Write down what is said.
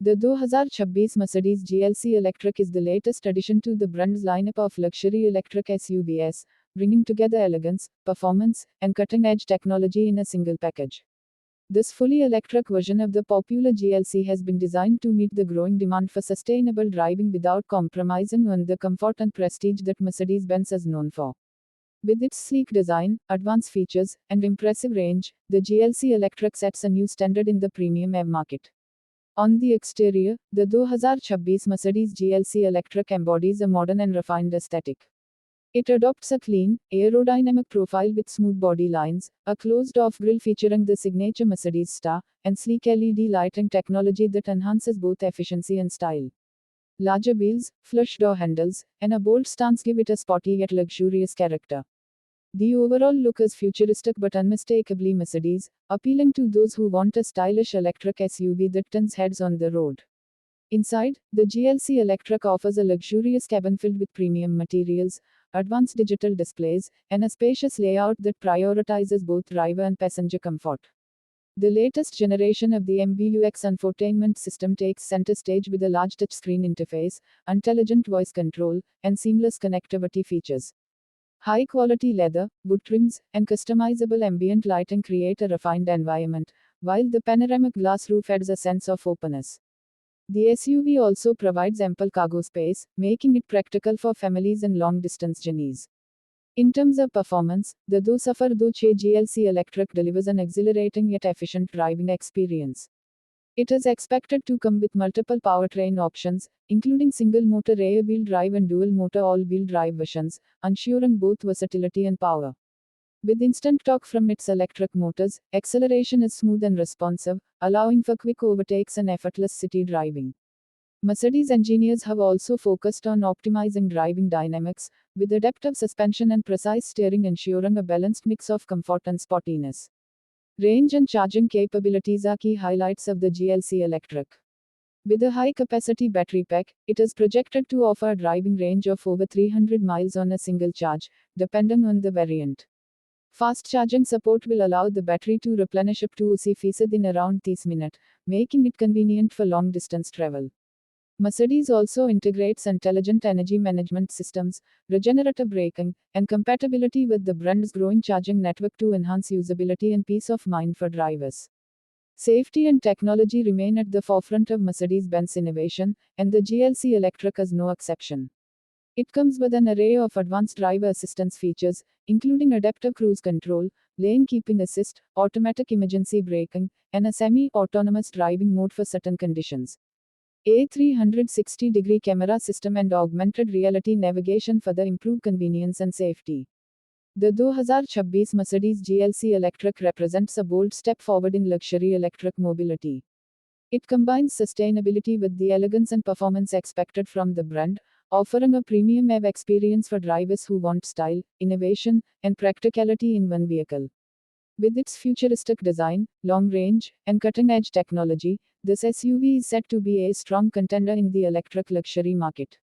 The 2026 Mercedes GLC Electric is the latest addition to the brand's lineup of luxury electric SUVs, bringing together elegance, performance, and cutting-edge technology in a single package. This fully electric version of the popular GLC has been designed to meet the growing demand for sustainable driving without compromising on the comfort and prestige that Mercedes-Benz is known for. With its sleek design, advanced features, and impressive range, the GLC Electric sets a new standard in the premium EV market. On the exterior, the 2026 Mercedes GLC Electric embodies a modern and refined aesthetic. It adopts a clean, aerodynamic profile with smooth body lines, a closed-off grille featuring the signature Mercedes star, and sleek LED lighting technology that enhances both efficiency and style. Larger wheels, flush door handles, and a bold stance give it a sporty yet luxurious character. The overall look is futuristic but unmistakably Mercedes, appealing to those who want a stylish electric SUV that turns heads on the road. Inside, the GLC Electric offers a luxurious cabin filled with premium materials, advanced digital displays, and a spacious layout that prioritizes both driver and passenger comfort. The latest generation of the MBUX infotainment system takes center stage with a large touchscreen interface, intelligent voice control, and seamless connectivity features. High-quality leather, wood trims, and customizable ambient lighting create a refined environment, while the panoramic glass roof adds a sense of openness. The SUV also provides ample cargo space, making it practical for families and long-distance journeys. In terms of performance, the Do Safar Do Che GLC Electric delivers an exhilarating yet efficient driving experience. It is expected to come with multiple powertrain options, including single-motor rear-wheel drive and dual-motor all-wheel drive versions, ensuring both versatility and power. With instant torque from its electric motors, acceleration is smooth and responsive, allowing for quick overtakes and effortless city driving. Mercedes engineers have also focused on optimizing driving dynamics, with adaptive suspension and precise steering ensuring a balanced mix of comfort and sportiness. Range and charging capabilities are key highlights of the GLC Electric. With a high-capacity battery pack, it is projected to offer a driving range of over 300 miles on a single charge, depending on the variant. Fast charging support will allow the battery to replenish up to 80% in around 30 minutes, making it convenient for long-distance travel. Mercedes also integrates intelligent energy management systems, regenerative braking, and compatibility with the brand's growing charging network to enhance usability and peace of mind for drivers. Safety and technology remain at the forefront of Mercedes-Benz innovation, and the GLC Electric is no exception. It comes with an array of advanced driver assistance features, including adaptive cruise control, lane keeping assist, automatic emergency braking, and a semi-autonomous driving mode for certain conditions. A 360-degree camera system and augmented reality navigation further improve convenience and safety. The 2026 Mercedes GLC Electric represents a bold step forward in luxury electric mobility. It combines sustainability with the elegance and performance expected from the brand, offering a premium EV experience for drivers who want style, innovation, and practicality in one vehicle. With its futuristic design, long range, and cutting-edge technology, this SUV is set to be a strong contender in the electric luxury market.